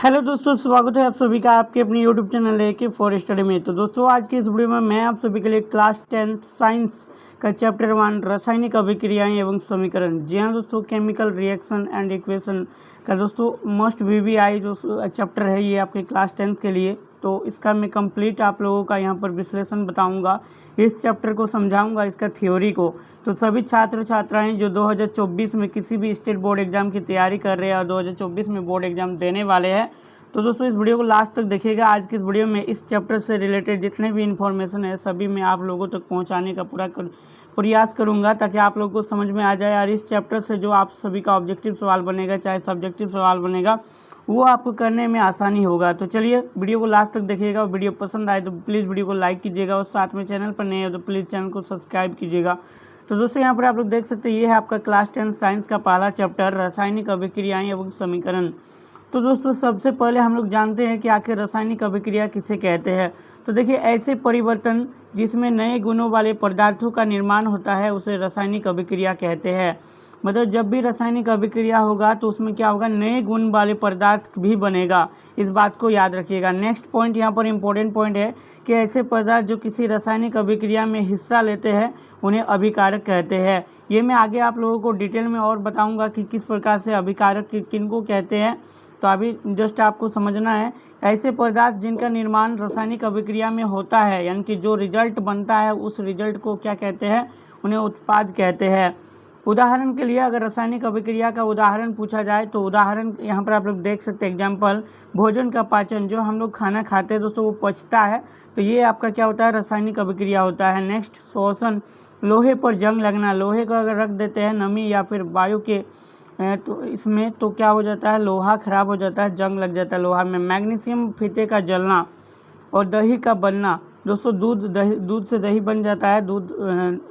Hello दोस्तों, स्वागत है आप सभी का आपके अपने यूट्यूब चैनल है कि फॉर स्टडी में। तो दोस्तों आज की इस वीडियो में मैं आप सभी के लिए क्लास 10 साइंस का चैप्टर 1 रासायनिक अभिक्रियाएं एवं समीकरण, जी हाँ दोस्तों, केमिकल रिएक्शन एंड इक्वेशन का दोस्तों मस्ट वीवीआई जो चैप्टर है ये आपके क्लास 10 के लिए। तो इसका मैं कंप्लीट आप लोगों का यहाँ पर विश्लेषण बताऊँगा, इस चैप्टर को समझाऊँगा, इसका थ्योरी को। तो सभी छात्र छात्राएँ जो 2024 में किसी भी स्टेट बोर्ड एग्जाम की तैयारी कर रहे हैं और 2024 में बोर्ड एग्जाम देने वाले हैं, तो दोस्तों इस वीडियो को लास्ट तक देखिएगा। आज की इस वीडियो में इस चैप्टर से रिलेटेड जितने भी इन्फॉर्मेशन है सभी मैं आप लोगों तक पहुंचाने का प्रयास करूंगा, ताकि आप लोगों को समझ में आ जाए। और इस चैप्टर से जो आप सभी का ऑब्जेक्टिव सवाल बनेगा, चाहे सब्जेक्टिव सवाल बनेगा, वो आपको करने में आसानी होगा। तो चलिए वीडियो को लास्ट तक देखिएगा। वीडियो पसंद आए तो प्लीज़ वीडियो को लाइक कीजिएगा और साथ में चैनल पर नए हो तो प्लीज़ चैनल को सब्सक्राइब कीजिएगा। तो दोस्तों यहाँ पर आप लोग देख सकते हैं, ये है आपका क्लास 10 साइंस का पहला चैप्टर रासायनिक अभिक्रियाएं एवं समीकरण। तो दोस्तों सबसे पहले हम लोग जानते हैं कि आखिर रासायनिक अभिक्रिया किसे कहते हैं। तो देखिए, ऐसे परिवर्तन जिसमें नए गुणों वाले पदार्थों का निर्माण होता है उसे रासायनिक अभिक्रिया कहते हैं। मतलब जब भी रासायनिक अभिक्रिया होगा तो उसमें क्या होगा, नए गुण वाले पदार्थ भी बनेगा, इस बात को याद रखिएगा। नेक्स्ट पॉइंट यहाँ पर इम्पोर्टेंट पॉइंट है कि ऐसे पदार्थ जो किसी रासायनिक अभिक्रिया में हिस्सा लेते हैं उन्हें अभिकारक कहते हैं। ये मैं आगे आप लोगों को डिटेल में और बताऊँगा कि किस प्रकार से अभिकारक किनको कहते हैं। तो अभी जस्ट आपको समझना है, ऐसे पदार्थ जिनका निर्माण रासायनिक अभिक्रिया में होता है, यानी कि जो रिजल्ट बनता है उस रिजल्ट को क्या कहते हैं, उन्हें उत्पाद कहते हैं। उदाहरण के लिए अगर रासायनिक अभिक्रिया का उदाहरण पूछा जाए तो उदाहरण यहाँ पर आप लोग देख सकते हैं। एग्जाम्पल, भोजन का पाचन, जो हम लोग खाना खाते हैं दोस्तों वो पचता है, तो ये आपका क्या होता है, रासायनिक अभिक्रिया होता है। नेक्स्ट, शोषण, लोहे पर जंग लगना, लोहे को अगर रख देते हैं नमी या फिर वायु के तो इसमें तो क्या हो जाता है, लोहा खराब हो जाता है, जंग लग जाता है लोहा में। मैग्नीशियम फीते का जलना और दही का बनना, दोस्तों दूध से दही बन जाता है, दूध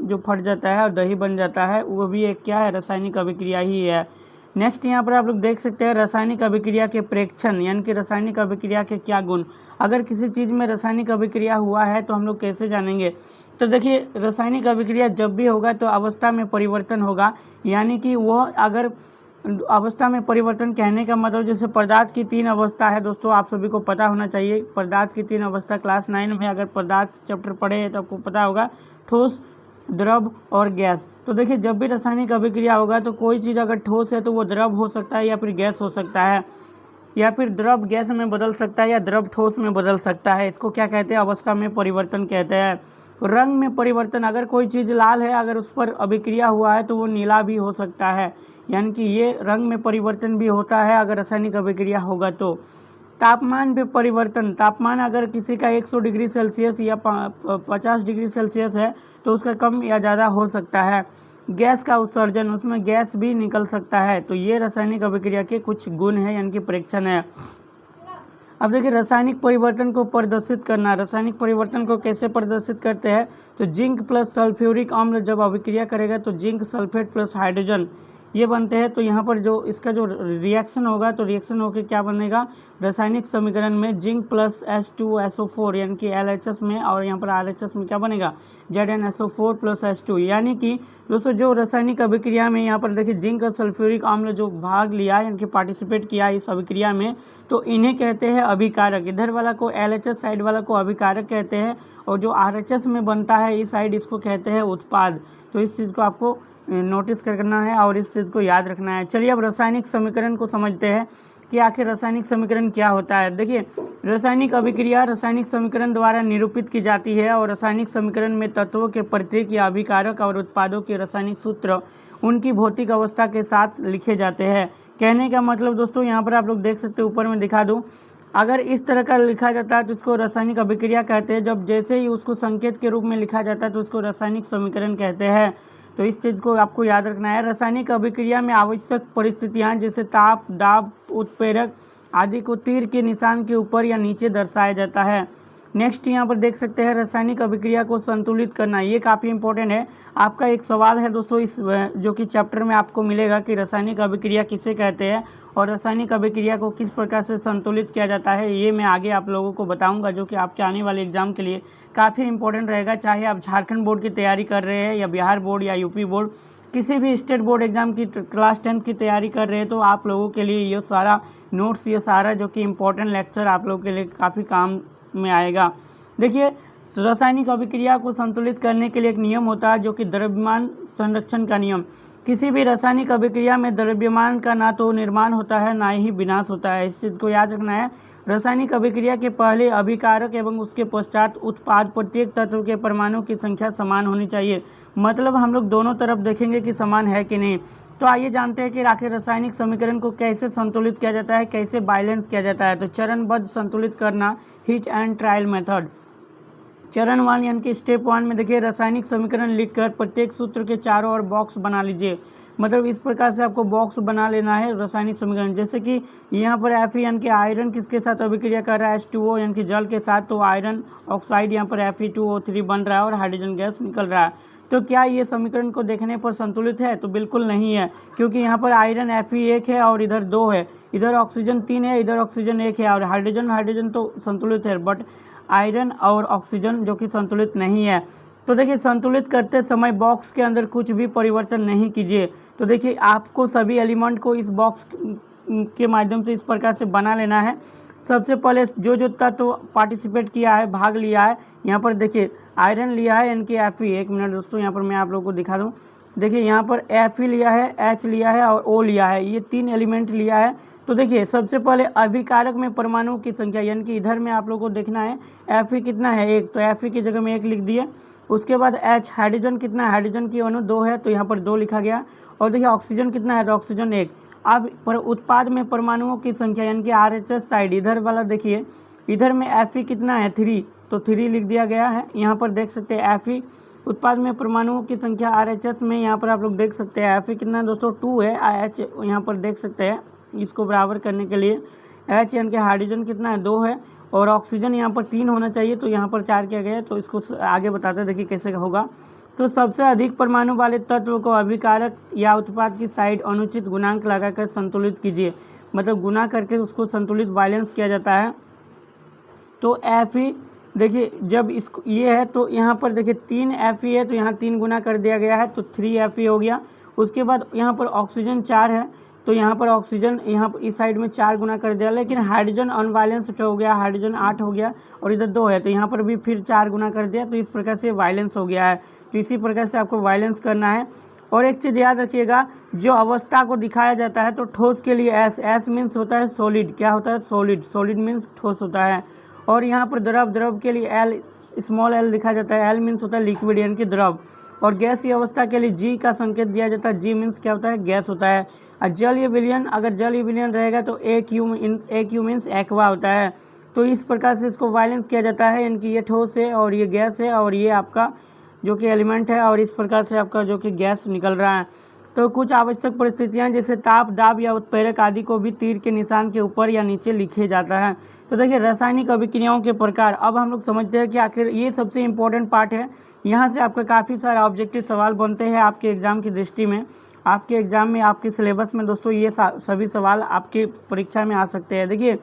जो फट जाता है और दही बन जाता है, वो भी एक क्या है, रासायनिक अभिक्रिया ही है। नेक्स्ट यहाँ पर आप लोग देख सकते हैं रासायनिक अभिक्रिया के प्रेक्षण, यानी कि रासायनिक अभिक्रिया के क्या गुण। अगर किसी चीज़ में रासायनिक अभिक्रिया हुआ है तो हम लोग कैसे जानेंगे। तो देखिए, रासायनिक अभिक्रिया जब भी होगा तो अवस्था में परिवर्तन होगा, यानी कि वह अगर अवस्था में परिवर्तन कहने का मतलब, जैसे पदार्थ की 3 अवस्था है दोस्तों, आप सभी को पता होना चाहिए। पदार्थ की 3 अवस्था क्लास 9 में अगर पदार्थ चैप्टर पढ़े हैं तो आपको पता होगा, ठोस, द्रव और गैस। तो देखिए, जब भी रासायनिक अभिक्रिया होगा तो कोई चीज़ अगर ठोस है तो वो द्रव हो सकता है या फिर गैस हो सकता है, या फिर द्रव गैस में बदल सकता है या द्रव ठोस में बदल सकता है। इसको क्या कहते हैं, अवस्था में परिवर्तन कहते हैं। रंग में परिवर्तन, अगर कोई चीज़ लाल है, अगर उस पर अभिक्रिया हुआ है तो वो नीला भी हो सकता है, यानी कि ये रंग में परिवर्तन भी होता है अगर रासायनिक अभिक्रिया होगा तो। तापमान में परिवर्तन, तापमान अगर किसी का 100 डिग्री सेल्सियस या 50 डिग्री सेल्सियस है तो उसका कम या ज़्यादा हो सकता है। गैस का उत्सर्जन, उसमें गैस भी निकल सकता है। तो ये रासायनिक अभिक्रिया के कुछ गुण हैं, यानी कि प्रेक्षण है। अब देखिए, रासायनिक परिवर्तन को प्रदर्शित करना, रासायनिक परिवर्तन को कैसे प्रदर्शित करते हैं। तो जिंक प्लस सल्फ्यूरिक अम्ल जब अभिक्रिया करेगा तो जिंक सल्फेट प्लस हाइड्रोजन ये बनते हैं। तो यहाँ पर जो इसका जो रिएक्शन होगा तो रिएक्शन होकर क्या बनेगा, रासायनिक समीकरण में जिंक प्लस H2SO4 यानी कि LHS में, और यहाँ पर RHS में क्या बनेगा, ZnSO4 प्लस H2। यानी कि दोस्तों जो रासायनिक अभिक्रिया में यहाँ पर देखिए जिंक और सल्फ्यूरिक अम्ल जो भाग लिया यानी कि पार्टिसिपेट किया इस अभिक्रिया में, तो इन्हें कहते हैं अभिकारक। इधर वाला को LHS साइड वाला को अभिकारक कहते हैं, और जो RHS में बनता है इस साइड इसको कहते हैं उत्पाद। तो इस चीज़ को आपको नोटिस करना है और इस चीज़ को याद रखना है। चलिए अब रासायनिक समीकरण को समझते हैं कि आखिर रासायनिक समीकरण क्या होता है। देखिए, रासायनिक अभिक्रिया रासायनिक समीकरण द्वारा निरूपित की जाती है, और रासायनिक समीकरण में तत्वों के प्रतीक या अभिकारक और उत्पादों के रासायनिक सूत्र उनकी भौतिक अवस्था के साथ लिखे जाते हैं। कहने का मतलब दोस्तों, यहाँ पर आप लोग देख सकते हैं, ऊपर में दिखा दूँ, अगर इस तरह का लिखा जाता है तो इसको रासायनिक अभिक्रिया कहते हैं। जब जैसे ही उसको संकेत के रूप में लिखा जाता है तो उसको रासायनिक समीकरण कहते हैं। तो इस चीज़ को आपको याद रखना है। रासायनिक अभिक्रिया में आवश्यक परिस्थितियां जैसे ताप, दाब, उत्प्रेरक आदि को तीर के निशान के ऊपर या नीचे दर्शाया जाता है। नेक्स्ट यहाँ पर देख सकते हैं रासायनिक अभिक्रिया को संतुलित करना, ये काफ़ी इंपॉर्टेंट है। आपका एक सवाल है दोस्तों इस जो कि चैप्टर में आपको मिलेगा कि रासायनिक अभिक्रिया किसे कहते हैं और रासायनिक अभिक्रिया को किस प्रकार से संतुलित किया जाता है। ये मैं आगे आप लोगों को बताऊंगा, जो कि आपके आने वाले एग्जाम के लिए काफ़ी इंपॉर्टेंट रहेगा। चाहे आप झारखंड बोर्ड की तैयारी कर रहे हैं या बिहार बोर्ड या यूपी बोर्ड, किसी भी स्टेट बोर्ड एग्ज़ाम की क्लास 10 की तैयारी कर रहे हैं तो आप लोगों के लिए ये सारा नोट्स, ये सारा जो कि इम्पोर्टेंट लेक्चर आप लोगों के लिए काफ़ी काम में आएगा। देखिए, रासायनिक अभिक्रिया को संतुलित करने के लिए एक नियम होता है जो कि द्रव्यमान संरक्षण का नियम। किसी भी रासायनिक अभिक्रिया में द्रव्यमान का ना तो निर्माण होता है ना ही विनाश होता है, इस चीज़ को याद रखना है। रासायनिक अभिक्रिया के पहले अभिकारक एवं उसके पश्चात उत्पाद प्रत्येक तत्व के परमाणु की संख्या समान होनी चाहिए। मतलब हम लोग दोनों तरफ देखेंगे कि समान है कि नहीं। तो आइए जानते हैं कि आखिर रासायनिक समीकरण को कैसे संतुलित किया जाता है, कैसे बैलेंस किया जाता है। तो चरणबद्ध संतुलित करना, हिट एंड ट्रायल मेथड। चरण 1 यानी कि स्टेप 1 में देखिए, रासायनिक समीकरण लिखकर प्रत्येक सूत्र के चारों ओर बॉक्स बना लीजिए। मतलब इस प्रकार से आपको बॉक्स बना लेना है रासायनिक समीकरण। जैसे कि यहाँ पर Fe यानी कि आयरन किसके साथ अभिक्रिया कर रहा है, H2O यानी कि जल के साथ, तो आयरन ऑक्साइड यहाँ पर Fe2O3 बन रहा है और हाइड्रोजन गैस निकल रहा है। तो क्या ये समीकरण को देखने पर संतुलित है? तो बिल्कुल नहीं है, क्योंकि यहाँ पर आयरन Fe1 है और इधर 2 है, इधर ऑक्सीजन 3 है, इधर ऑक्सीजन 1 है, और हाइड्रोजन तो संतुलित है, बट आयरन और ऑक्सीजन जो कि संतुलित नहीं है। तो देखिए, संतुलित करते समय बॉक्स के अंदर कुछ भी परिवर्तन नहीं कीजिए। तो देखिए, आपको सभी एलिमेंट को इस बॉक्स के माध्यम से इस प्रकार से बना लेना है। सबसे पहले जो तत्व पार्टिसिपेट किया है, भाग लिया है, यहाँ पर देखिए आयरन लिया है यानी कि Fe। एक मिनट दोस्तों, यहाँ पर मैं आप लोगों को दिखा दूँ। देखिए यहाँ पर Fe लिया है, H लिया है और O लिया है, ये 3 एलिमेंट लिया है। तो देखिए, सबसे पहले अभिकारक में परमाणुओं की संख्या, यानी कि इधर में आप लोगों को देखना है Fe कितना है, 1, तो Fe की जगह में 1 लिख दिए। उसके बाद H, हाइड्रोजन कितना है, हाइड्रोजन की अणु 2 है, तो यहाँ पर 2 लिखा गया। और देखिए ऑक्सीजन कितना है, तो ऑक्सीजन 1। अब पर उत्पाद में परमाणुओं की संख्या यानी कि RHS साइड, इधर वाला देखिए, इधर में Fe कितना है, 3, तो 3 लिख दिया गया है। यहाँ पर देख सकते हैं Fe उत्पाद में परमाणुओं की संख्या RHS में, यहाँ पर आप लोग देख सकते हैं Fe कितना है दोस्तों, 2 है। H यहाँ पर देख सकते हैं, इसको बराबर करने के लिए H यानी कि हाइड्रोजन कितना है, 2 है, और ऑक्सीजन यहाँ पर 3 होना चाहिए, तो यहाँ पर 4 किया गया है। तो इसको आगे बताते हैं, देखिए कैसे होगा। तो सबसे अधिक परमाणु वाले तत्व को अभिकारक या उत्पाद की साइड अनुचित गुणांक लगाकर संतुलित कीजिए। मतलब गुना करके उसको संतुलित बैलेंस किया जाता है। तो Fe देखिए, जब इसको ये है तो यहाँ पर देखिए 3 Fe है, तो यहाँ 3 गुना कर दिया गया है, तो 3 Fe हो गया। उसके बाद यहाँ पर ऑक्सीजन 4 है, तो यहाँ पर ऑक्सीजन यहाँ पर इस साइड में 4 गुना कर दिया, लेकिन हाइड्रोजन अनबैलेंस्ड हो गया, हाइड्रोजन 8 हो गया, और इधर 2 है, तो यहाँ पर भी फिर 4 गुना कर दिया, तो इस प्रकार से वायलेंस हो गया है। तो इसी प्रकार से आपको वायलेंस करना है। और एक चीज़ याद रखिएगा, जो अवस्था को दिखाया जाता है, तो ठोस के लिए एस मीन्स होता है सॉलिड। क्या होता है, सॉलिड मीन्स ठोस होता है। और यहाँ पर द्रव के लिए एल, स्मॉल एल लिखा जाता है, एल मीन्स होता है लिक्विड यानी कि द्रव। और गैसीय अवस्था के लिए जी का संकेत दिया जाता है, जी मीन्स क्या होता है, गैस होता है। और जलीय विलयन, अगर जलीय विलयन रहेगा तो ए क्यू मीन्स एक्वा होता है। तो इस प्रकार से इसको वायलेंस किया जाता है, यानी कि ये ठोस है और ये गैस है और ये आपका जो कि एलिमेंट है, और इस प्रकार से आपका जो कि गैस निकल रहा है। तो कुछ आवश्यक परिस्थितियां जैसे ताप, दाब या उत्प्रेरक आदि को भी तीर के निशान के ऊपर या नीचे लिखे जाता है। तो देखिए, रासायनिक अभिक्रियाओं के प्रकार। अब हम लोग समझते हैं कि आखिर ये सबसे इम्पोर्टेंट पार्ट है। यहाँ से आपका काफ़ी सारा ऑब्जेक्टिव सवाल बनते हैं आपके एग्ज़ाम की दृष्टि में। आपके एग्ज़ाम में, आपके सिलेबस में दोस्तों ये सभी सवाल आपके परीक्षा में आ सकते हैं। देखिए,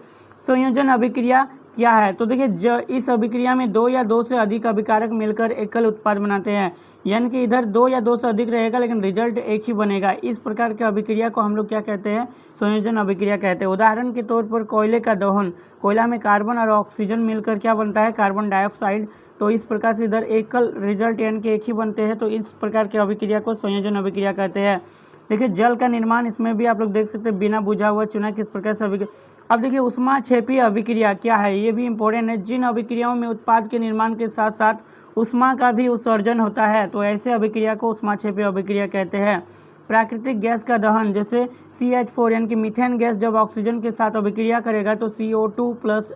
संयोजन अभिक्रिया क्या है? तो देखिए, इस अभिक्रिया में 2 या 2 से अधिक अभिकारक मिलकर एकल उत्पाद बनाते हैं, यानी कि इधर 2 या 2 से अधिक रहेगा लेकिन रिजल्ट एक ही बनेगा। इस प्रकार के अभिक्रिया को हम लोग क्या कहते हैं, संयोजन अभिक्रिया कहते हैं। उदाहरण के तौर पर कोयले का दहन, कोयला में कार्बन और ऑक्सीजन मिलकर क्या बनता है, कार्बन डाइऑक्साइड। तो इस प्रकार से इधर एकल रिजल्ट यानी कि एक ही बनते हैं, तो इस प्रकार के अभिक्रिया को संयोजन अभिक्रिया कहते हैं। देखिए, जल का निर्माण, इसमें भी आप लोग देख सकते हैं, बिना बुझा हुआ चूना किस प्रकार से अभिक्रिया। अब देखिए, ऊष्माक्षेपीय अभिक्रिया क्या है, ये भी इंपॉर्टेंट है। जिन अभिक्रियाओं में उत्पाद के निर्माण के साथ साथ ऊष्मा का भी उत्सर्जन होता है, तो ऐसे अभिक्रिया को ऊष्माक्षेपीय अभिक्रिया कहते हैं। प्राकृतिक गैस का दहन, जैसे CH4 यानी कि मीथेन गैस जब ऑक्सीजन के साथ अभिक्रिया करेगा तो CO2 प्लस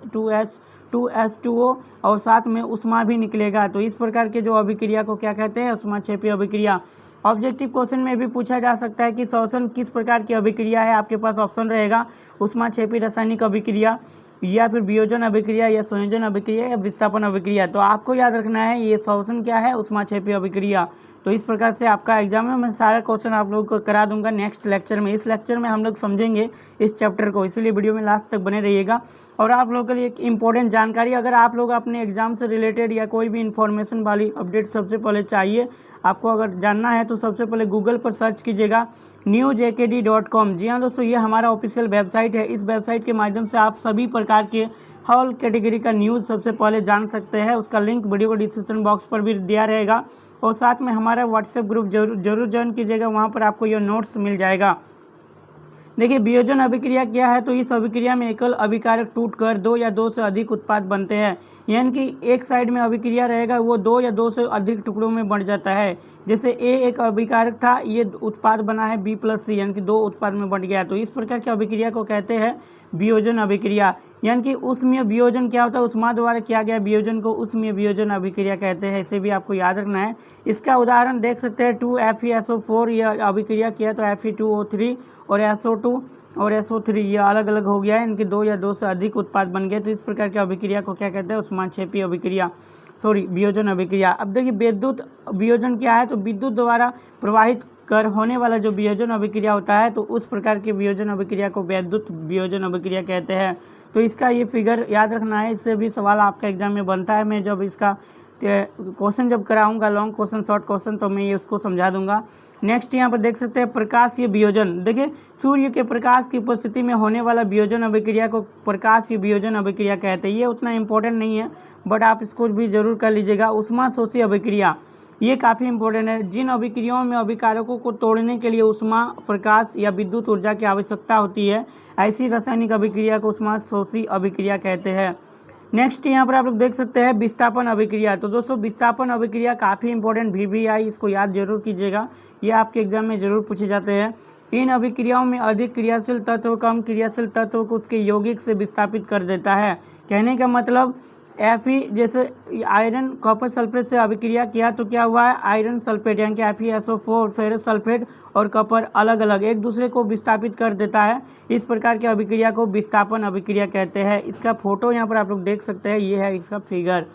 2H2O और साथ में ऊष्मा भी निकलेगा। तो इस प्रकार के जो अभिक्रिया को क्या कहते हैं, ऊष्माक्षेपीय अभिक्रिया। ऑब्जेक्टिव क्वेश्चन में भी पूछा जा सकता है कि श्वसन किस प्रकार की अभिक्रिया है। आपके पास ऑप्शन रहेगा ऊष्माक्षेपी रासायनिक अभिक्रिया, या फिर वियोजन अभिक्रिया या संयोजन अभिक्रिया या विस्थापन अभिक्रिया। तो आपको याद रखना है ये सॉल्यूशन क्या है, ऊष्माक्षेपी अभिक्रिया। तो इस प्रकार से आपका एग्जाम में मैं सारा क्वेश्चन आप लोगों को करा दूंगा नेक्स्ट लेक्चर में। इस लेक्चर में हम लोग समझेंगे इस चैप्टर को, इसलिए वीडियो में लास्ट तक बने रहिएगा। और आप लोगों के लिए एक इम्पोर्टेंट जानकारी, अगर आप लोग अपने एग्जाम से रिलेटेड या कोई भी इन्फॉर्मेशन वाली अपडेट सबसे पहले चाहिए, आपको अगर जानना है तो सबसे पहले गूगल पर सर्च कीजिएगा newsakd.com। जी हाँ दोस्तों, ये हमारा ऑफिशियल वेबसाइट है। इस वेबसाइट के माध्यम से आप सभी प्रकार के हर कैटेगरी का न्यूज़ सबसे पहले जान सकते हैं। उसका लिंक वीडियो को डिस्क्रिप्शन बॉक्स पर भी दिया रहेगा। और साथ में हमारा व्हाट्सएप ग्रुप जरूर ज्वाइन कीजिएगा, वहाँ पर आपको यह नोट्स मिल जाएगा। देखिए वियोजन अभिक्रिया क्या है, तो इस अभिक्रिया में एकल अभिकारक टूटकर दो या दो से अधिक उत्पाद बनते हैं। यानी कि एक साइड में अभिक्रिया रहेगा, वो दो या दो से अधिक टुकड़ों में बढ़ जाता है। जैसे ए एक अभिकारक था, ये उत्पाद बना है B+C, यानी कि दो उत्पाद में बढ़ गया। तो इस प्रकार की अभिक्रिया को कहते हैं वियोजन अभिक्रिया। यानी कि ऊष्मीय वियोजन क्या होता है, ऊष्मा द्वारा किया गया वियोजन को ऊष्मीय वियोजन अभिक्रिया कहते हैं। इसे भी आपको याद रखना है। इसका उदाहरण देख सकते हैं 2FeSO4, यह अभिक्रिया किया तो Fe2O3 और SO2 और SO3 ये अलग अलग हो गया है, इनके दो या दो से अधिक उत्पाद बन गए। तो इस प्रकार की अभिक्रिया को क्या कहते हैं, ऊष्माक्षेपी अभिक्रिया, वियोजन अभिक्रिया। अब देखिए विद्युत वियोजन क्या है, तो विद्युत द्वारा प्रवाहित कर होने वाला जो वियोजन अभिक्रिया होता है, तो उस प्रकार की वियोजन अभिक्रिया को विद्युत वियोजन अभिक्रिया कहते हैं। तो इसका ये फिगर याद रखना है, इससे भी सवाल आपका एग्जाम में बनता है। मैं जब इसका क्वेश्चन जब कराऊंगा लॉन्ग क्वेश्चन शॉर्ट क्वेश्चन, तो मैं ये उसको समझा दूंगा। नेक्स्ट यहाँ पर देख सकते हैं प्रकाशीय वियोजन। देखिए सूर्य के प्रकाश की उपस्थिति में होने वाला वियोजन अभिक्रिया को प्रकाशीय वियोजन अभिक्रिया कहते हैं। ये उतना इंपॉर्टेंट नहीं है, बट आप इसको भी जरूर कर लीजिएगा। ऊष्मा शोषी अभिक्रिया, ये काफ़ी इंपॉर्टेंट है। जिन अभिक्रियाओं में अभिकारकों को तोड़ने के लिए ऊष्मा, प्रकाश या विद्युत ऊर्जा की आवश्यकता होती है, ऐसी रासायनिक अभिक्रिया को ऊष्मा शोषी अभिक्रिया कहते हैं। नेक्स्ट यहाँ पर आप लोग देख सकते हैं विस्थापन अभिक्रिया। तो दोस्तों विस्थापन अभिक्रिया काफ़ी इंपॉर्टेंट, VVI, इसको याद जरूर कीजिएगा, ये आपके एग्जाम में जरूर पूछे जाते हैं। इन अभिक्रियाओं में अधिक क्रियाशील तत्व कम क्रियाशील तत्व को उसके यौगिक से विस्थापित कर देता है। कहने का मतलब Fe, जैसे आयरन कॉपर सल्फेट से अभिक्रिया किया तो क्या हुआ है, आयरन सल्फेट यानी कि FeSO4 फेरस सल्फेट और कॉपर अलग अलग एक दूसरे को विस्थापित कर देता है। इस प्रकार की अभिक्रिया को विस्थापन अभिक्रिया कहते हैं। इसका फोटो यहाँ पर आप लोग देख सकते हैं, ये है इसका फिगर।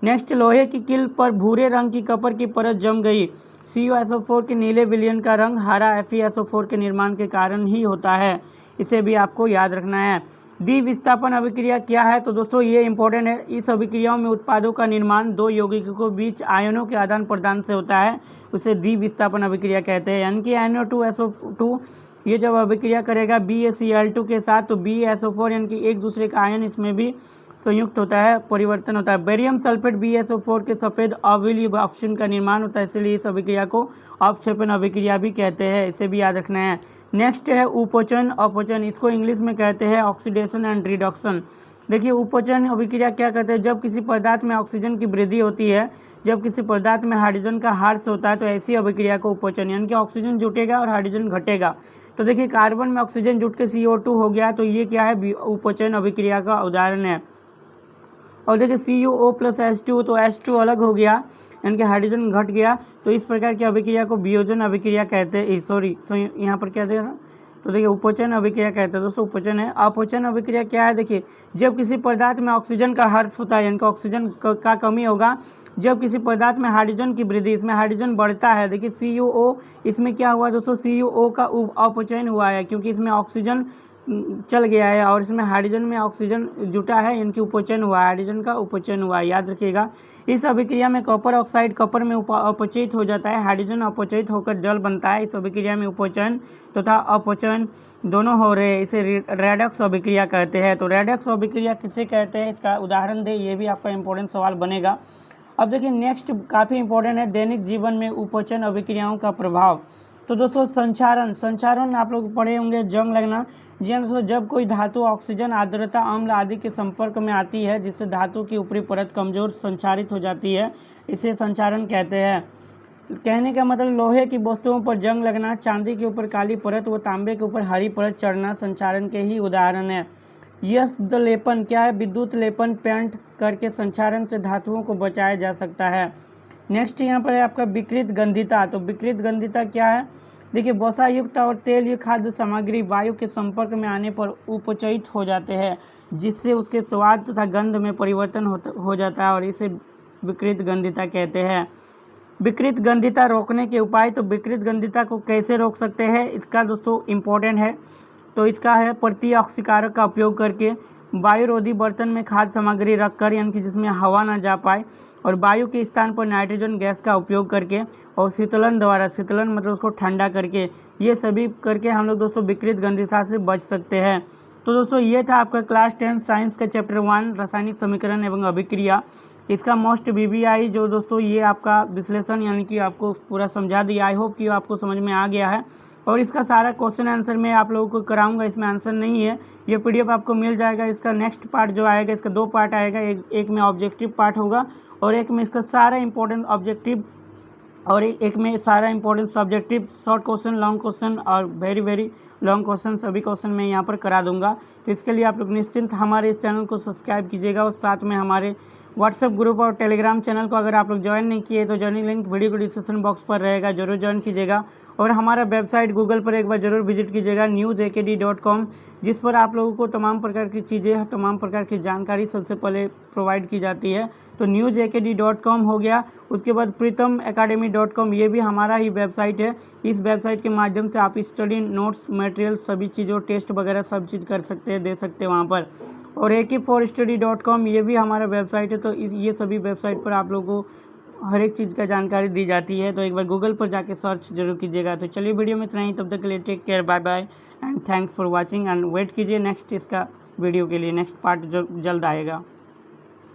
नेक्स्ट, लोहे की किल पर भूरे रंग की कॉपर की परत जम गई। CuSO4 के नीले विलयन का रंग हरा FeSO4 के निर्माण के कारण ही होता है। इसे भी आपको याद रखना है। द्विविस्थापन अभिक्रिया क्या है, तो दोस्तों ये इंपॉर्टेंट है। इस अभिक्रियाओं में उत्पादों का निर्माण दो यौगिकों के बीच आयनों के आदान प्रदान से होता है, उसे द्विविस्थापन अभिक्रिया कहते हैं। यानी कि NO2SO2 ये जब अभिक्रिया करेगा BaCl2 के साथ, तो BaSO4 यानी कि एक दूसरे का आयन इसमें भी संयुक्त होता है, परिवर्तन होता है। बेरियम सल्फेट BaSO4 के सफ़ेद अवयवीय अपक्षेपण का निर्माण होता है, इसलिए इस अभिक्रिया को अपक्षेपण अभिक्रिया भी कहते हैं। इसे भी याद रखना है। नेक्स्ट है उपोचन अपचन, इसको इंग्लिश में कहते हैं ऑक्सीडेशन एंड रिडक्शन। देखिए उपोचन अभिक्रिया क्या कहते हैं, जब किसी पदार्थ में ऑक्सीजन की वृद्धि होती है, जब किसी पदार्थ में हाइड्रोजन का ह्रास होता है, तो ऐसी अभिक्रिया को उपोचन, यानी कि ऑक्सीजन जुटेगा और हाइड्रोजन घटेगा। तो देखिए कार्बन में ऑक्सीजन जुट के CO2 हो गया, तो ये क्या है, उपोचन अभिक्रिया का उदाहरण है। और देखिए CuO+H2, तो H2 अलग हो गया, यानी कि हाइड्रोजन घट गया। तो इस प्रकार की अभिक्रिया को वियोजन अभिक्रिया कहते हैं। यहाँ पर क्या देगा, तो देखिए उपोचन अभिक्रिया कहते हैं दोस्तों, उपोचन है। अपोचन अभिक्रिया क्या है, देखिए जब किसी पदार्थ में ऑक्सीजन का ह्रास होता है, यानी कि ऑक्सीजन का कमी होगा। जब किसी पदार्थ में हाइड्रोजन की वृद्धि, इसमें हाइड्रोजन बढ़ता है। देखिए CuO, इसमें क्या हुआ दोस्तों, CuO का अपचयन हुआ है, क्योंकि इसमें ऑक्सीजन चल गया है और इसमें हाइड्रोजन में ऑक्सीजन जुटा है, इनकी उपचयन हुआ है, हाइड्रोजन का उपचयन हुआ है, याद रखिएगा। इस अभिक्रिया में कॉपर ऑक्साइड कॉपर में अपचयित हो जाता है, हाइड्रोजन अपचयित होकर जल बनता है। इस अभिक्रिया में उपचयन तथा अपचयन दोनों हो रहे हैं, इसे रेडॉक्स अभिक्रिया कहते हैं। तो रेडॉक्स अभिक्रिया किसे कहते हैं, इसका उदाहरण दे, ये भी आपका इंपॉर्टेंट सवाल बनेगा। अब देखिए नेक्स्ट काफ़ी इंपॉर्टेंट है, दैनिक जीवन में उपचयन अभिक्रियाओं का प्रभाव। तो दोस्तों संचारण आप लोग पढ़े होंगे, जंग लगना। जी हाँ दोस्तों, जब कोई धातु ऑक्सीजन, आर्द्रता, अम्ल आदि के संपर्क में आती है, जिससे धातु की ऊपरी परत कमजोर संचारित हो जाती है, इसे संचारण कहते हैं। कहने का मतलब लोहे की वस्तुओं पर जंग लगना, चांदी के ऊपर काली परत व तांबे के ऊपर हरी परत चढ़ना संचारण के ही उदाहरण है। यस्द लेपन क्या है, विद्युत लेपन पेंट करके संचारण से धातुओं को बचाया जा सकता है। नेक्स्ट यहाँ पर है आपका विकृत गंधिता। तो विकृत गंधिता क्या है, देखिए वसायुक्त और तेल युक्त खाद्य सामग्री वायु के संपर्क में आने पर उपचयित हो जाते हैं, जिससे उसके स्वाद तथा गंध में परिवर्तन हो जाता है और इसे विकृत गंधिता कहते हैं। विकृत गंधिता रोकने के उपाय। तो विकृत गंधिता को कैसे रोक सकते हैं, इसका दोस्तों इम्पोर्टेंट है। तो इसका है प्रतिऑक्सीकारक का उपयोग करके, वायुरोधी बर्तन में खाद्य सामग्री रखकर, यानी कि जिसमें हवा ना जा पाए, और वायु के स्थान पर नाइट्रोजन गैस का उपयोग करके, और शीतलन द्वारा, शीतलन मतलब उसको ठंडा करके, ये सभी करके हम लोग दोस्तों विकृत गंधिता से बच सकते हैं। तो दोस्तों ये था आपका क्लास 10 साइंस का चैप्टर 1 रासायनिक समीकरण एवं अभिक्रिया। इसका मोस्ट वीवीआई जो दोस्तों ये आपका विश्लेषण यानी कि आपको पूरा समझा दिया। आई होप कि आपको समझ में आ गया है, और इसका सारा क्वेश्चन आंसर मैं आप लोगों को कराऊंगा। इसमें आंसर नहीं है, ये पीडीएफ आपको मिल जाएगा। इसका नेक्स्ट पार्ट जो आएगा, इसका 2 पार्ट आएगा, एक में ऑब्जेक्टिव पार्ट होगा और एक में इसका सारा इंपॉर्टेंट ऑब्जेक्टिव, और एक में सारा important subjective, short question, long question और वेरी वेरी लॉन्ग क्वेश्चन, सभी क्वेश्चन मैं यहाँ पर करा दूंगा। तो इसके लिए आप लोग निश्चिंत हमारे इस चैनल को सब्सक्राइब कीजिएगा, और साथ में हमारे व्हाट्सएप ग्रुप और टेलीग्राम चैनल को अगर आप लोग ज्वाइन नहीं किए तो ज्वाइनिंग लिंक वीडियो को डिस्क्रिप्शन बॉक्स पर रहेगा, जरूर ज्वाइन कीजिएगा। और हमारा वेबसाइट गूगल पर एक बार जरूर विजिट कीजिएगा, newsakd.com, जिस पर आप लोगों को तमाम प्रकार की चीज़ें, तमाम प्रकार की जानकारी सबसे पहले प्रोवाइड की जाती है। तो newsakd.com हो गया। उसके बाद pritamacademy.com, ये भी हमारा ही वेबसाइट है। इस वेबसाइट के माध्यम से आप स्टडी नोट्स, मटेरियल, सभी चीज़ों, टेस्ट वगैरह सब चीज़ कर सकते हैं, दे सकते हैं वहाँ पर। और ak4study.com, ये भी हमारा वेबसाइट है। तो ये सभी वेबसाइट पर आप लोगों को हर एक चीज़ का जानकारी दी जाती है। तो एक बार गूगल पर जाके सर्च जरूर कीजिएगा। तो चलिए वीडियो में इतना ही, तब तक के लिए take care, bye bye and thanks for watching, and wait कीजिए नेक्स्ट इसका वीडियो के लिए। नेक्स्ट पार्ट जो जल्द आएगा।